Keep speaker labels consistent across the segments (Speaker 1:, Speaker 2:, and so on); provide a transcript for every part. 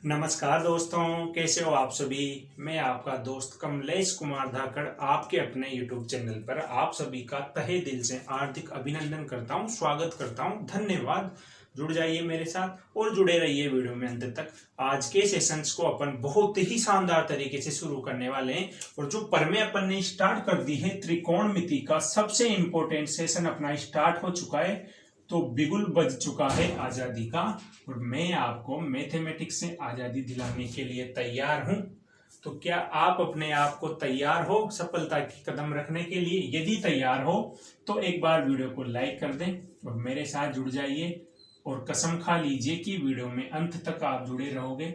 Speaker 1: नमस्कार दोस्तों, कैसे हो आप सभी। मैं आपका दोस्त कमलेश कुमार धाकड़ आपके अपने YouTube चैनल पर आप सभी का तहे दिल से हार्दिक अभिनंदन करता हूं, स्वागत करता हूं। धन्यवाद। जुड़ जाइए मेरे साथ और जुड़े रहिए वीडियो में अंत तक। आज के सेशंस को अपन बहुत ही शानदार तरीके से शुरू करने वाले हैं और जो परमें अपन ने स्टार्ट कर दी है, त्रिकोणमिति का सबसे इंपॉर्टेंट सेशन अपना स्टार्ट हो चुका है। तो बिगुल बज चुका है आजादी का और मैं आपको मैथमेटिक्स से आजादी दिलाने के लिए तैयार हूं। तो क्या आप अपने आप को तैयार हो सफलता की कदम रखने के लिए? यदि तैयार हो तो एक बार वीडियो को लाइक कर दें और मेरे साथ जुड़ जाइए और कसम खा लीजिए कि वीडियो में अंत तक आप जुड़े रहोगे,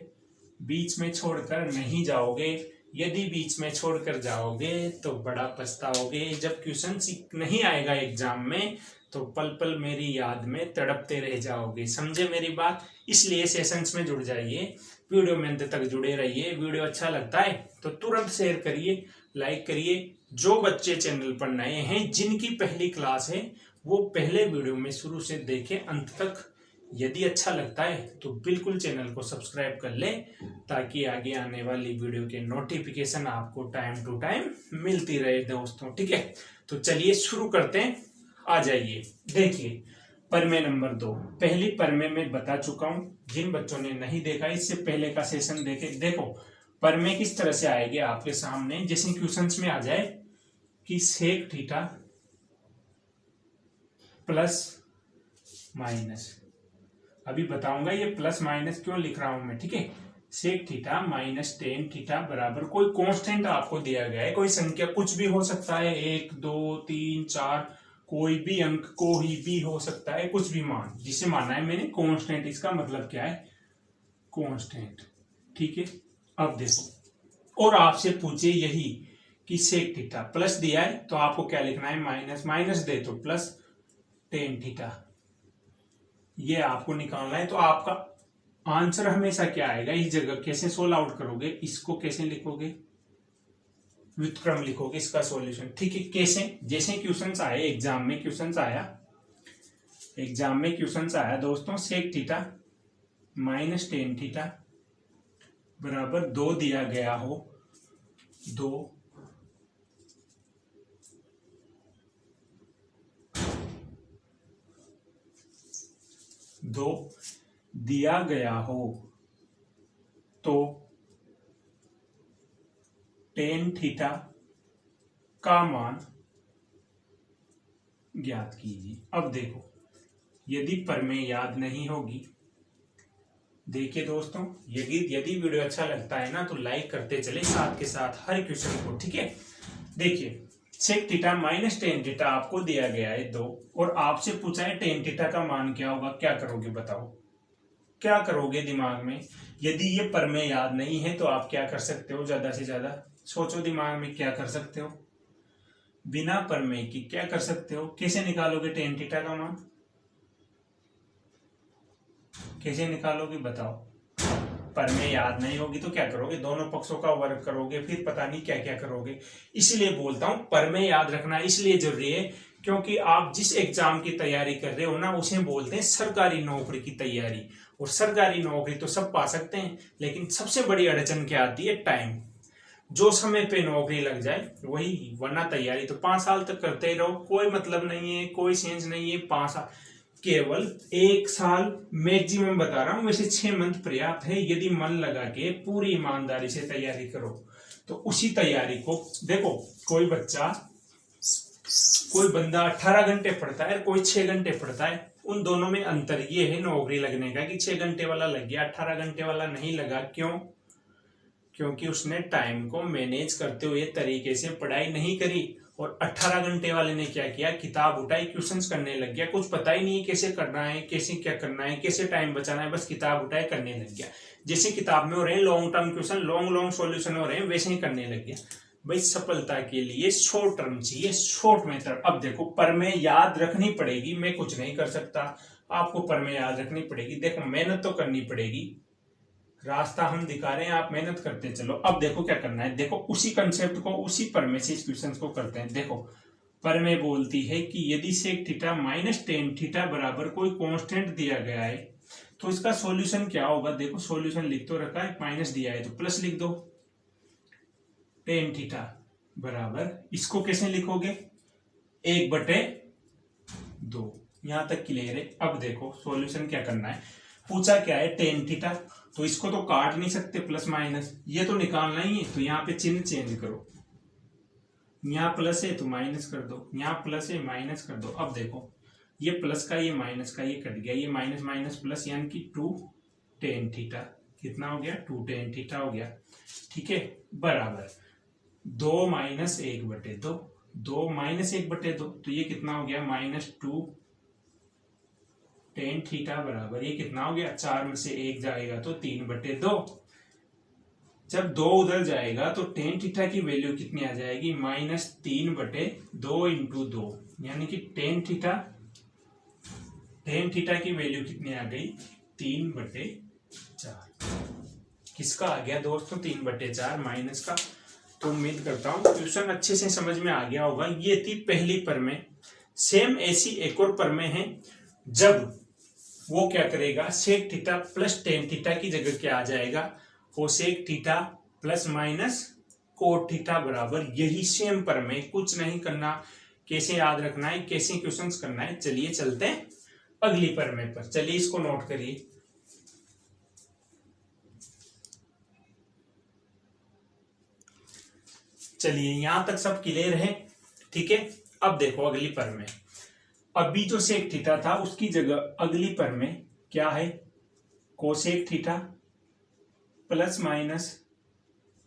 Speaker 1: बीच में छोड़कर नहीं जाओगे। यदि बीच में छोड़कर जाओगे तो बड़ा पछताओगे। जब क्वेश्चन नहीं आएगा एग्जाम में तो पल पल मेरी याद में तड़पते रह जाओगे। समझे मेरी बात? इसलिए सेशंस में जुड़ जाइए, वीडियो में अंत तक जुड़े रहिए। वीडियो अच्छा लगता है तो तुरंत शेयर करिए, लाइक करिए। जो बच्चे चैनल पर नए हैं, जिनकी पहली क्लास है, वो पहले वीडियो में शुरू से देखें अंत तक। यदि अच्छा लगता है तो बिल्कुल चैनल को सब्सक्राइब कर ले ताकि आगे आने वाली वीडियो के नोटिफिकेशन आपको टाइम टू टाइम मिलती रहे दोस्तों। ठीक है, तो चलिए शुरू करते हैं। आ जाइए, देखिए परमेय नंबर 2। पहली परमेय में बता चुका हूं, जिन बच्चों ने नहीं देखा इससे पहले का सेशन देखे। देखो परमेय किस तरह से आएगी आपके सामने, जैसे क्वेश्चंस में आ जाए कि सेक थीटा प्लस माइनस। अभी बताऊंगा ये प्लस माइनस क्यों लिख रहा हूं मैं। ठीक है, sec theta minus tan theta बराबर कोई कांस्टेंट आपको दिया गया है, कोई संख्या कुछ भी हो सकता है, 1 2 3 4, कोई भी अंक कोई भी हो सकता है, कुछ भी मान जिसे माना है मैंने कांस्टेंट। इसका मतलब क्या है? कांस्टेंट। ठीक है, अब देखो और आपसे पूछे यही कि सेक थीटा प्लस दिया है तो आपको क्या लिखना है? माइनस। माइनस दे तो प्लस टेन थीटा, ये आपको निकालना है। तो आपका आंसर हमेशा क्या आएगा? इस जगह कैसे सोल्व आउट करोगे? इसको कैसे लिखोगे? व्युत्क्रम लिखोगे इसका सॉल्यूशन। ठीक है, कैसे? जैसे क्वेश्चंस आए एग्जाम में, क्वेश्चंस आया दोस्तों, sec theta minus tan theta बराबर 2 दिया गया हो, 2 दिया गया हो तो टेन थीटा का मान ज्ञात कीजिए। अब देखो, यदि परमेय याद नहीं होगी, देखिए दोस्तों, यदि वीडियो अच्छा लगता है ना तो लाइक करते चले साथ के साथ हर क्वेश्चन को। ठीक है, देखिए sec theta minus tan theta आपको दिया गया है 2 और आपसे पूछा है टेन थीटा का मान क्या होगा। क्या करोगे बताओ? क्या करोगे दिमाग में? यदि ये परमेय याद नहीं है तो आप क्या कर सकते हो? ज्यादा से ज्यादा सोचो दिमाग में, क्या कर सकते हो बिना परमेय की? क्या कर सकते हो? कैसे निकालोगे टेन थीटा का मान? कैसे निकालोगे बताओ? परमेय याद नहीं होगी तो क्या करोगे? दोनों पक्षों का वर्ग करोगे, फिर पता नहीं क्या क्या करोगे। इसलिए बोलता हूं परमेय याद रखना इसलिए जरूरी है क्योंकि आप जिस एग्जाम की तैयारी कर रहे हो ना, उसे बोलते हैं सरकारी नौकरी की तैयारी। और सरकारी नौकरी तो सब पा सकते हैं, लेकिन सबसे बड़ी अड़चन क्या आती है? टाइम। जो समय पे नौकरी लग जाए वही, वरना तैयारी तो 5 साल तक करते ही रहो, कोई मतलब नहीं है, कोई सेंस नहीं है। 5 साल, केवल 1 साल मैक्सिमम बता रहा हूं, वैसे 6 मंथ पर्याप्त है यदि मन लगा के पूरी ईमानदारी से तैयारी करो। तो उसी तैयारी को देखो, कोई बंदा 18 घंटे पढ़ता है, कोई 6 घंटे पढ़ता है। उन दोनों में अंतर ये है नौकरी लगने का कि 6 घंटे वाला लग गया, 18 घंटे वाला नहीं लगा। क्यों? क्योंकि उसने टाइम को मैनेज करते हुए तरीके से पढ़ाई नहीं करी। और 18 घंटे वाले ने क्या किया? किताब उठाई, क्वेश्चंस करने लग गया। कुछ पता ही नहीं कैसे करना है, कैसे क्या करना है, कैसे टाइम बचाना है, बस किताब उठाए करने लग गया। जैसे किताब में हो रहे हैं long term question, long solution हो रहे हैं, वैसे ही करने लग गया। भाई सफलता के लिए शॉर्ट टर्म चाहिए, शॉर्ट मेथड। अब देखो परमेय याद रखनी पड़ेगी, मैं कुछ नहीं कर सकता, आपको परमेय याद रखनी पड़ेगी। देखो मेहनत तो करनी पड़ेगी, रास्ता हम दिखा रहे हैं, आप मेहनत करते चलो। अब देखो क्या करना है, देखो उसी कंसेप्ट को, उसी परमेय से इस क्वेश्चन को करते हैं। देखो परमेय बोलती है कि यदि sec theta minus tan theta बराबर कोई कांस्टेंट दिया गया है तो इसका सॉल्यूशन क्या होगा, देखो सॉल्यूशन लिख तो रखा है, माइनस दिया है तो प्लस लिख दो। टेन थीटा बराबर, इसको कैसे लिखोगे, 1/2। यहां तक क्लियर है। अब देखो सॉल्यूशन क्या करना है, पूछा क्या है टेन थीटा, तो इसको तो काट नहीं सकते प्लस माइनस, ये तो निकालना ही है, तो यहाँ पे चिन्ह चेंज करो, यहाँ प्लस है तो माइनस कर दो, यहाँ प्लस है माइनस कर दो। अब देखो ये प्लस का ये माइनस का ये कट गया, ये माइनस माइनस प्लस, यानी कि 2 टेन थीटा, कितना हो गया 2 टेन थीटा हो गया। ठीक है, बराबर 2 - 1/2, 2 - 1/2, तो ये कितना हो गया -2 टेन थीटा बराबर, ये कितना हो गया, 4 में से 1 जाएगा तो 3/2। जब 2 उधर जाएगा तो टेन थीटा की वैल्यू कितनी आ जाएगी, -3/2 × 2, यानी कि टेन थीटा की वैल्यू कितनी आ गई, 3/4। किसका आ गया दोस्तों, 3/4 माइनस का। तो उम्मीद करता हूँ क्वेश्चन अच्छे से समझ में आ गया होगा। ये थी पहली प्रमेय। सेम ऐसी एक और प्रमेय है, जब वो क्या करेगा, sec theta plus tan theta की जगह क्या आ जाएगा, cosec theta plus minus cot theta बराबर, यही सेम प्रमेय, कुछ नहीं करना। कैसे याद रखना है, कैसे क्वेश्चंस करना है, चलिए चलते हैं अगली प्रमेय पर। चलिए इसको नोट करिए। चलिए यहां तक सब क्लियर है, ठीक है। अब देखो अगली प्रमेय, अभी जो सेक थीटा था उसकी जगह अगली प्रमेय क्या है, cosec theta plus minus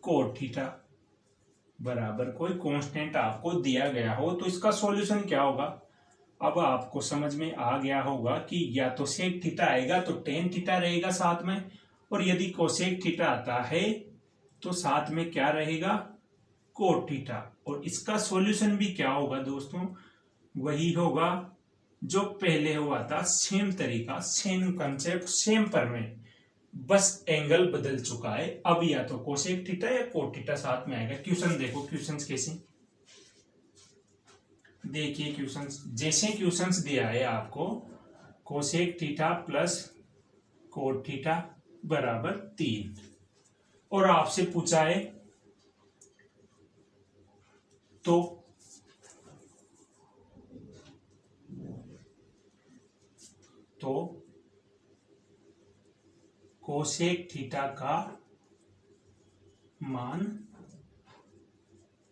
Speaker 1: cot theta बराबर, कोई कांस्टेंट आपको दिया गया हो तो इसका सॉल्यूशन क्या होगा। अब आपको समझ में आ गया होगा कि या तो सेक थीटा आएगा तो टेन थीटा रहेगा साथ में, और यदि कोसेक थीटा आता है तो साथ में क्या रहेगा, कोट थीटा। और इसका सॉल्यूशन भी क्या होगा दोस्तों, वही होगा जो पहले हुआ था, सेम तरीका, सेम कंसेप्ट, सेम प्रमेय, बस एंगल बदल चुका है। अब या तो कोसेक थीटा या कोट थीटा साथ में आएगा। क्वेश्चन देखो, क्वेश्चंस कैसे, देखिए क्वेश्चंस, जैसे क्वेश्चंस दिया है आपको, cosec theta plus coat theta बराबर 3, और आपसे पूछा है तो कोसेक थीटा का मान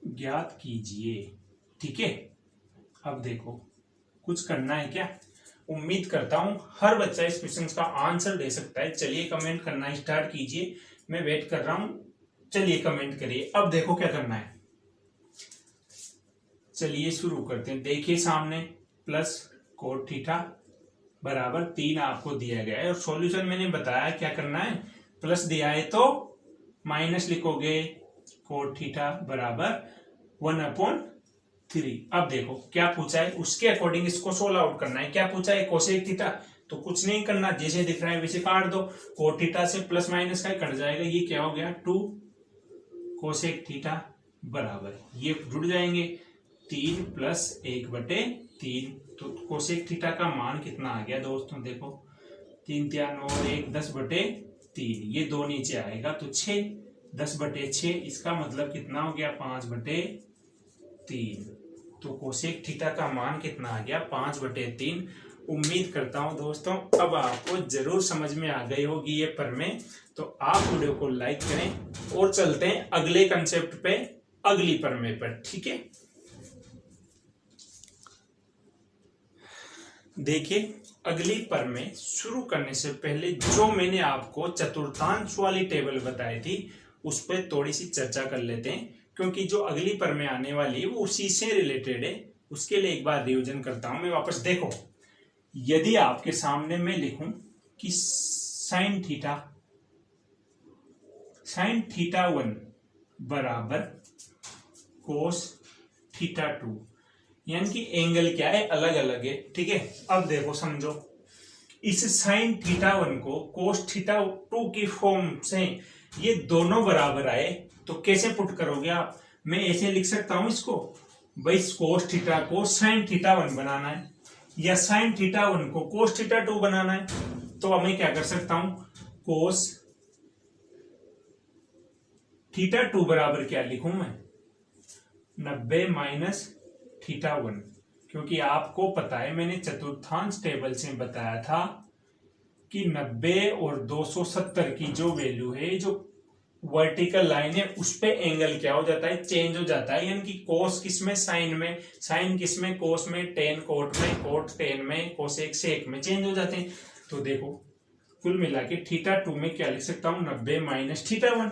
Speaker 1: ज्ञात कीजिए। ठीक है, अब देखो कुछ करना है क्या, उम्मीद करता हूं हर बच्चा इस क्वेश्चन का आंसर दे सकता है। चलिए कमेंट करना स्टार्ट कीजिए, मैं वेट कर रहा हूं, चलिए कमेंट करिए। अब देखो क्या करना है, चलिए शुरू करते हैं। देखिए सामने प्लस कोट थीटा बराबर 3 आपको दिया गया है, और सॉल्यूशन मैंने बताया क्या करना है, प्लस दिया है तो माइनस लिखोगे, कोट थीटा बराबर 1/3। अब देखो क्या पूछा है, उसके अकॉर्डिंग इसको सोल्व आउट करना है। क्या पूछा है, कोसेक थीटा, तो कुछ नहीं करना, जैसे दिख रहा है वैसे काट दो। कोट थीटा से प्लस माइनस का कट जाएगा, ये क्या हो गया 2 कोसेक थीटा बराबर, ये जुड़ जाएंगे 3 + 1/3। तो कोसेक थीटा का मान कितना आ गया दोस्तों, देखो 3 × 9 = 1, 10/3, ये 2 नीचे आएगा तो 6, 10/6, इसका मतलब कितना हो गया 5/3। तो कोसेक थीटा का मान कितना आ गया 5/3। उम्मीद करता हूं दोस्तों अब आपको जरूर समझ में आ गई होगी ये प्रमेय। तो आप वीडियो को लाइक करें और चलते हैं अगले कंसेप्ट पे, अगली प्रमेय पर। ठीक है, देखिए अगली प्रमेय शुरू करने से पहले जो मैंने आपको चतुर्थांश वाली टेबल बताई थी उस पर थोड़ी सी चर्चा कर लेते हैं, क्योंकि जो अगली प्रमेय आने वाली है वो उसी से रिलेटेड है। उसके लिए एक बार रिवीजन करता हूं मैं वापस। देखो यदि आपके सामने मैं लिखूं कि साइन थीटा 1 बराबर कोस थीटा 2, यानी कि एंगल क्या है, अलग अलग है। ठीक है, अब देखो समझो, इस साइन थीटा 1 को कोस थीटा 2 की फॉर्म से ये दोनों बराबर आए तो कैसे पुट करोगे आप, मैं ऐसे लिख सकता हूं इसको, भाई कोस थीटा को साइन थीटा 1 बनाना है, या साइन थीटा 1 को कोस थीटा 2 बनाना है, तो मैं क्या कर सकता हूं, कोस थीटा 2 बराबर क्या लिखूं मैं, 90 माइनस थीटा 1, क्योंकि आपको पता है मैंने चतुर्थांश टेबल से बताया था कि 90 और 270 की जो वैल्यू है, जो वर्टिकल लाइन है, उस पे एंगल क्या हो जाता है, चेंज हो जाता है। यानी कि कोस किसमें, साइन में, साइन किसमें, कोस में, टेन कोट में, कोट टेन में, कोसेक सेक में चेंज हो जाते हैं। तो देखो कुल मिला के थीटा 2 में क्या लिख सकता हूं, 90 माइनस थीटा 1।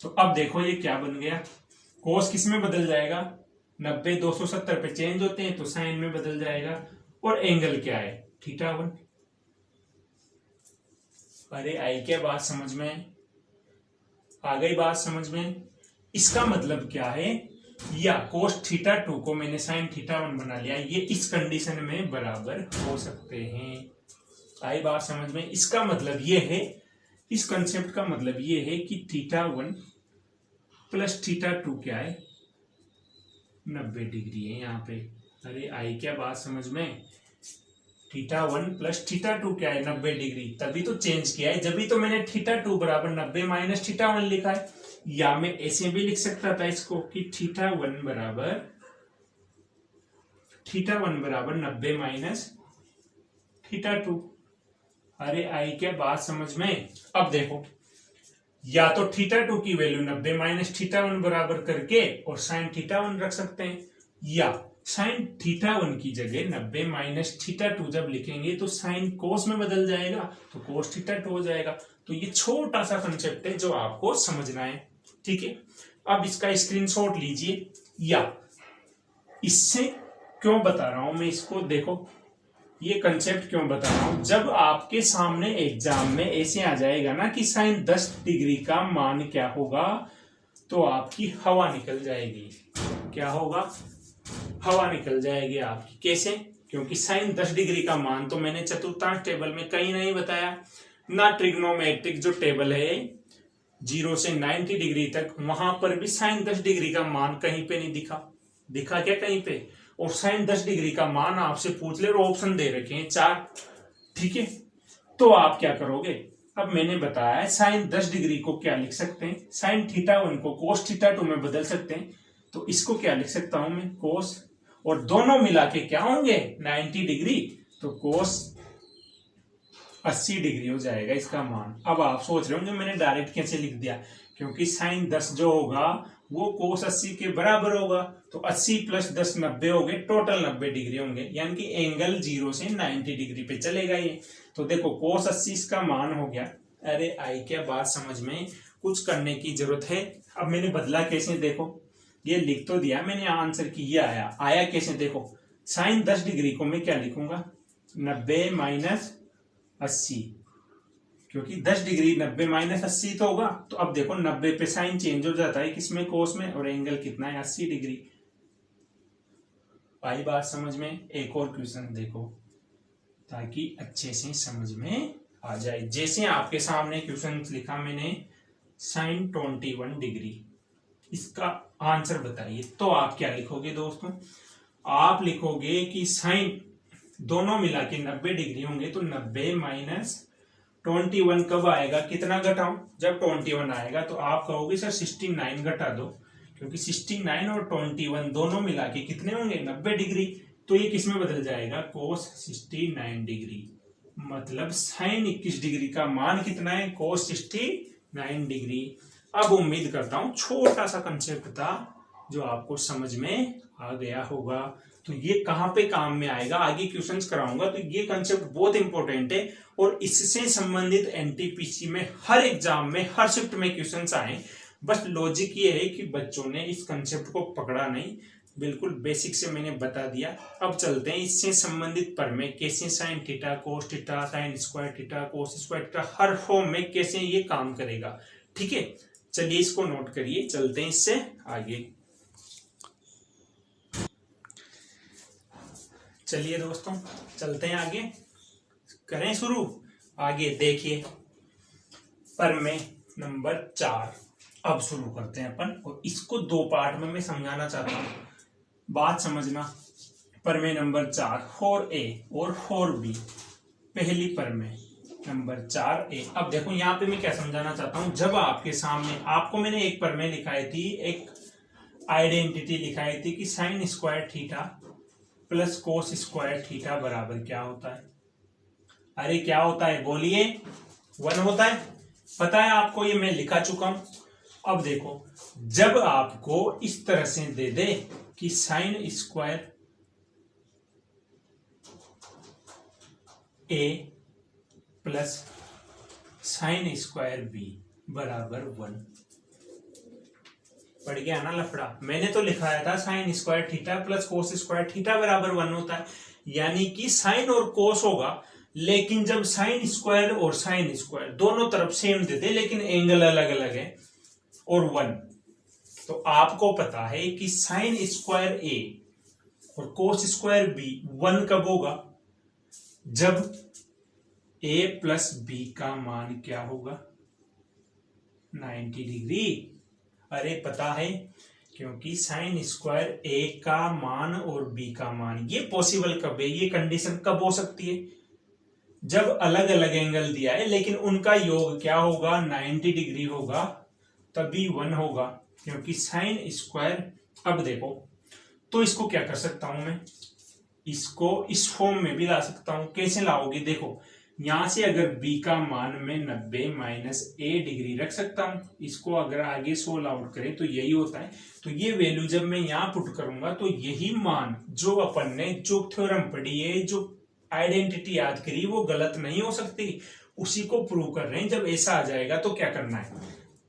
Speaker 1: तो अब देखो ये क्या बन गया, कोस किस में बदल जाएगा, 90 270 पे चेंज होते हैं तो साइन में बदल जाएगा, और एंगल क्या है, थीटा 1। अरे आई क्या बात समझ में, आ गई बात समझ में। इसका मतलब क्या है, या कोस थीटा 2 को मैंने साइन थीटा 1 बना लिया, ये इस कंडीशन में बराबर हो सकते हैं। आई बात समझ में। इसका मतलब ये है, इस कंसेप्ट का मतलब ये है कि थीटा 1 प्लस थीटा 2 क्या है, 90 डिग्री है यहाँ पे। अरे आई क्या बात समझ में, थीटा 1 प्लस थीटा 2 क्या है, 90 डिग्री, तभी तो चेंज किया है, जब तो मैंने थीटा 2 बराबर 90 माइनस थीटा 1 लिखा है। या मैं ऐसे भी लिख सकता था इसको कि थीटा 1 बराबर 90 माइनस थीटा 2। अरे आई क्या बात समझ में। अब देखो, या तो थीटा 2 की वैल्यू 90 माइनस थीटा 1 बराबर करके और साइन थीटा 1 रख सकते हैं, या साइन थीटा 1 की जगह 90 माइनस थीटा 2 जब लिखेंगे तो साइन कोस में बदल जाएगा, तो कोस थीटा 2 हो जाएगा। तो ये छोटा सा कंसेप्ट है जो आपको समझना है, ठीक है। अब इसका स्क्रीनशॉट लीजिए, या इससे क्यों बता रहा हूं मैं इसको, देखो ये कंसेप्ट क्यों बता रहा हूं, जब आपके सामने एग्जाम में ऐसे आ जाएगा ना कि साइन 10 डिग्री का मान क्या होगा, तो आपकी हवा निकल जाएगी। क्या होगा, हवा निकल जाएगी आपकी। कैसे, क्योंकि साइन 10 डिग्री का मान तो मैंने चतुर्थांश टेबल में कहीं नहीं बताया, ना ट्रिग्नोमेट्रिक जो टेबल है 0 से 90 डिग्री तक, वहां पर भी साइन 10 डिग्री का मान कहीं पे नहीं दिखा क्या कहीं पे। और साइन 10 डिग्री का मान आपसे पूछ ले और ऑप्शन दे रखे हैं 4, ठीक है। तो आप क्या करोगे, अब मैंने बताया है साइन 10 डिग्री को क्या लिख सकते हैं, साइन थीटा 1 को कोस थीटा 2 में बदल सकते हैं, तो इसको क्या लिख सकता हूं मैं, कोस, और दोनों मिला के क्या होंगे 90 डिग्री, तो कोस 80 डिग्री हो जाएगा इसका मान। अब आप सोच रहे होंगे मैंने डायरेक्ट कैसे लिख दिया, क्योंकि साइन 10 जो होगा वो कोस 80 के बराबर होगा, तो 80 प्लस 10 90 हो गए, टोटल 90 डिग्री होंगे, यानी कि एंगल 0 से 90 डिग्री पे चलेगा ये। तो देखो कोस 80 इसका मान हो गया। अरे आई क्या बात समझ में, कुछ करने की जरूरत है। अब मैंने बदला कैसे, देखो ये लिख तो दिया मैंने आंसर की, ये आया कैसे, देखो साइन 10 डिग्री को मैं क्या लिखूंगा, 90 माइनस 80, क्योंकि 10 डिग्री 90 माइनस 80 तो होगा। तो अब देखो 90 पे साइन चेंज हो जाता है किसमें, कोस में, और एंगल कितना है 80 डिग्री। आई बात समझ में। एक और क्वेश्चन देखो ताकि अच्छे से समझ में आ जाए। जैसे आपके सामने क्वेश्चन लिखा मैंने साइन 21 डिग्री, इसका आंसर बताइए, तो आप क्या लिखोगे दोस्तों, आप लिखोगे कि साइन दोनों मिला के 90 डिग्री होंगे, तो 90 माइनस 21 कब आएगा, कितना घटाऊं, जब 21 आएगा तो आप कहोगे सर 69 घटा दो, क्योंकि 69 और 21 दोनों मिला के कितने होंगे 90 डिग्री, तो ये किसमें बदल जाएगा, कोस 69 डिग्री। मतलब साइन 21 डिग्री का मान कितना है, कोस 69 डिग्री। अब उम्मीद करता हूं छोटा सा कंसेप्ट था जो आपको समझ में आ गया होगा। तो ये कहां पे काम में आएगा, आगे क्वेश्चंस कराऊंगा, तो ये कंसेप्ट बहुत इंपॉर्टेंट है, और इससे संबंधित एनटीपीसी में हर एग्जाम में हर शिफ्ट में क्वेश्चंस आए। बस लॉजिक ये है कि बच्चों ने इस कंसेप्ट को पकड़ा नहीं, बिल्कुल बेसिक से मैंने बता दिया। अब चलते हैं इससे संबंधित पर में, कैसे sine theta cos theta sine square theta cos square theta हर फॉर्म में कैसे ये काम करेगा, ठीक है। चलिए इसको नोट करिए, चलते हैं इससे आगे। चलिए दोस्तों चलते हैं आगे, करें शुरू। आगे देखिए पर में नंबर 4 अब शुरू करते हैं अपन, और इसको 2 पार्ट में मैं समझाना चाहता हूं, बात समझना। प्रमेय नंबर 4 4A और 4B। पहली प्रमेय नंबर 4A। अब देखो यहाँ पे मैं क्या समझाना चाहता हूं, जब आपके सामने आपको मैंने एक प्रमेय लिखाई थी, एक आइडेंटिटी लिखाई थी कि sign square theta plus cos square theta बराबर क्या होता है। अरे क्या होता है बोलिए, 1 होता है। पता है आपको, ये मैं लिखा चुका हूं। अब देखो, जब आपको इस तरह से दे दे कि साइन स्क्वायर ए प्लस साइन स्क्वायर बी बराबर 1, पड़ गया ना लफड़ा। मैंने तो लिखाया था sign square theta plus cos square theta बराबर 1 होता है, यानी कि साइन और कोस होगा, लेकिन जब साइन स्क्वायर और साइन स्क्वायर दोनों तरफ सेम दे दे लेकिन एंगल अलग अलग है और 1, तो आपको पता है कि साइन स्क्वायर ए और कोस स्क्वायर बी 1 कब होगा, जब ए प्लस बी का मान क्या होगा, 90 डिग्री। अरे पता है, क्योंकि साइन स्क्वायर ए का मान और बी का मान ये पॉसिबल कब है, ये कंडीशन कब हो सकती है, जब अलग अलग एंगल दिया है लेकिन उनका योग क्या होगा, 90 डिग्री होगा, तभी 1 होगा, क्योंकि साइन स्क्वायर। अब देखो, तो इसको क्या कर सकता हूं मैं, इसको इस फॉर्म में भी ला सकता हूं। कैसे लाओगे, देखो यहां से अगर b का मान में 90 माइनस a डिग्री रख सकता हूं, इसको अगर आगे सोल्व आउट करें तो यही होता है। तो ये वैल्यू जब मैं यहां पुट करूंगा तो यही मान जो अपन ने जो थ्योरम पढ़ी है, जो आइडेंटिटी याद करी, वो गलत नहीं हो सकती, उसी को प्रूव कर रहे हैं। जब ऐसा आ जाएगा तो क्या करना है,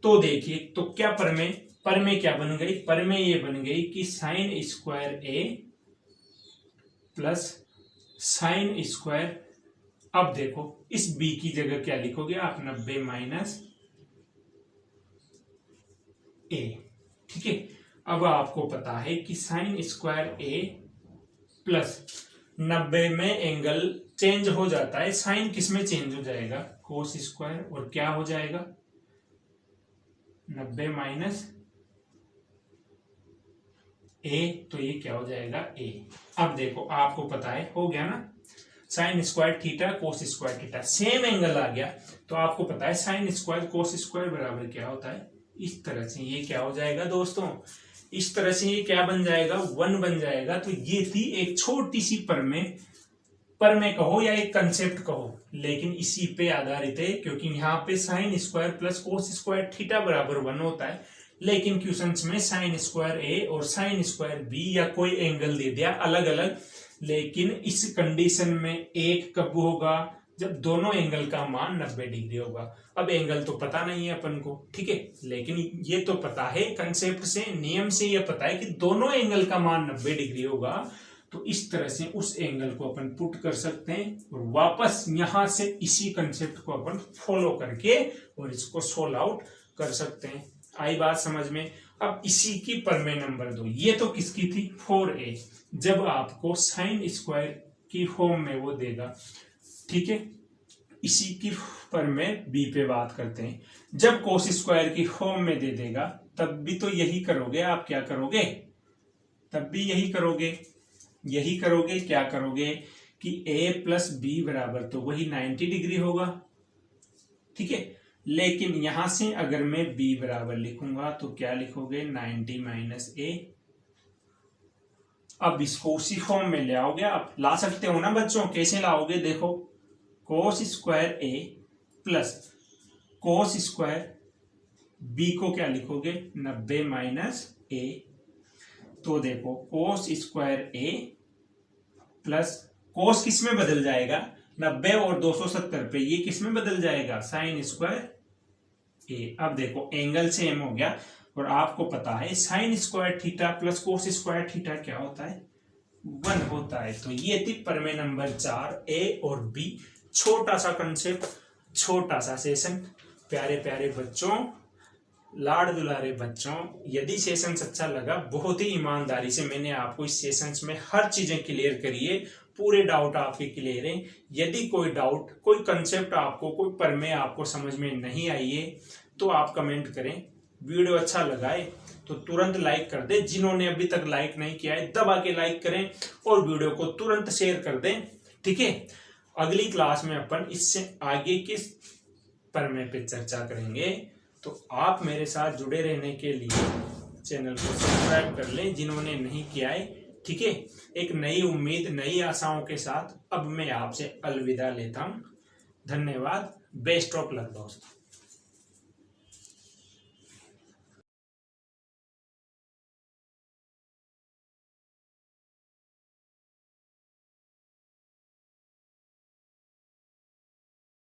Speaker 1: तो देखिए, तो क्या प्रमेय क्या बन गई, प्रमेय ये बन गई कि साइन स्क्वायर ए प्लस साइन स्क्वायर। अब देखो, इस b की जगह क्या लिखोगे आप, 90 माइनस a, ठीक है। अब आपको पता है कि साइन स्क्वायर a प्लस 90 में एंगल चेंज हो जाता है, साइन किस में चेंज हो जाएगा, कोस स्क्वायर, और क्या हो जाएगा 90 माइनस a, तो ये क्या हो जाएगा a। अब देखो आपको पता है, हो गया ना, sine square theta cos square theta same angle आ गया, तो आपको पता है साइन स्क्वायर कोस स्क्वायर बराबर क्या होता है, इस तरह से ये क्या हो जाएगा दोस्तों, इस तरह से ये क्या बन जाएगा, 1 बन जाएगा। तो ये थी एक छोटी सी प्रमेय कहो या एक कंसेप्ट कहो, लेकिन इसी पे आधारित है, क्योंकि यहाँ पे sine square plus cos square theta बराबर 1 होता है, लेकिन क्वेश्चंस में साइन स्क्वायर ए और साइन स्क्वायर बी या कोई एंगल दे दिया अलग अलग, लेकिन इस कंडीशन में एक कब होगा, जब दोनों एंगल का मान 90 डिग्री होगा। अब एंगल तो पता नहीं है अपन को, ठीक है, लेकिन ये तो पता है कंसेप्ट से, नियम से ये पता है कि दोनों एंगल का मान 90 डिग्री होगा, तो इस तरह से उस एंगल को अपन पुट कर सकते हैं और वापस यहां से इसी कंसेप्ट को अपन फॉलो करके और इसको सोल्व आउट कर सकते हैं। आई बात समझ में। अब इसी की प्रमेय नंबर 2, ये तो किसकी थी, 4A, जब आपको साइन स्क्वायर की फॉर्म में वो देगा, ठीक है। इसी की प्रमेय B पे बात करते हैं, जब कोस स्क्वायर की फॉर्म में दे देगा तब भी तो यही करोगे आप, क्या करोगे, तब भी यही करोगे, क्या करोगे कि a प्लस बी बराबर तो वही 90 डिग्री होगा, ठीक है। लेकिन यहां से अगर मैं b बराबर लिखूंगा तो क्या लिखोगे, 90 माइनस a। अब इसको उसी फॉर्म में ले आओगे, आप ला सकते हो ना बच्चों, कैसे लाओगे, देखो cos square a plus cos square b को क्या लिखोगे, 90 माइनस a। तो देखो cos square a plus cos किस में बदल जाएगा, 90 और 270 पे, ये किस में बदल जाएगा, साइन स्क्वायर ए। अब देखो एंगल सेम हो गया, और आपको पता है sign square theta plus cos square theta क्या होता है, 1 होता है। तो ये थी प्रमेय नंबर 4, ए और बी। छोटा सा कंसेप्ट, छोटा सा सेशन। प्यारे प्यारे बच्चों, लाड दुलारे बच्चों, यदि सेशन अच्छा लगा, बहुत ही ईमानदारी से मैंने आपको इस सेशंस में हर चीजें क्लियर करी है, पूरे डाउट आपके क्लियर हैं। यदि कोई डाउट, कोई कंसेप्ट आपको, कोई प्रमेय आपको समझ में नहीं आई है तो आप कमेंट करें। वीडियो अच्छा लगा है तो तो तुरंत लाइक कर दे। जिन्होंने अभी तक लाइक नहीं किया है दबा के लाइक करें और वीडियो को तुरंत शेयर कर दें। ठीक है, अगली क्लास में अपन इससे आगे किस प्रमेय पे चर्चा करेंगे। तो आप मेरे साथ जुड़े रहने के लिए चैनल को सब्सक्राइब कर लें जिन्होंने नहीं किया है। ठीक है, एक नई उम्मीद नई आशाओं के साथ अब मैं आपसे अलविदा लेता हूं। धन्यवाद। बेस्ट ऑफ लक दोस्तों।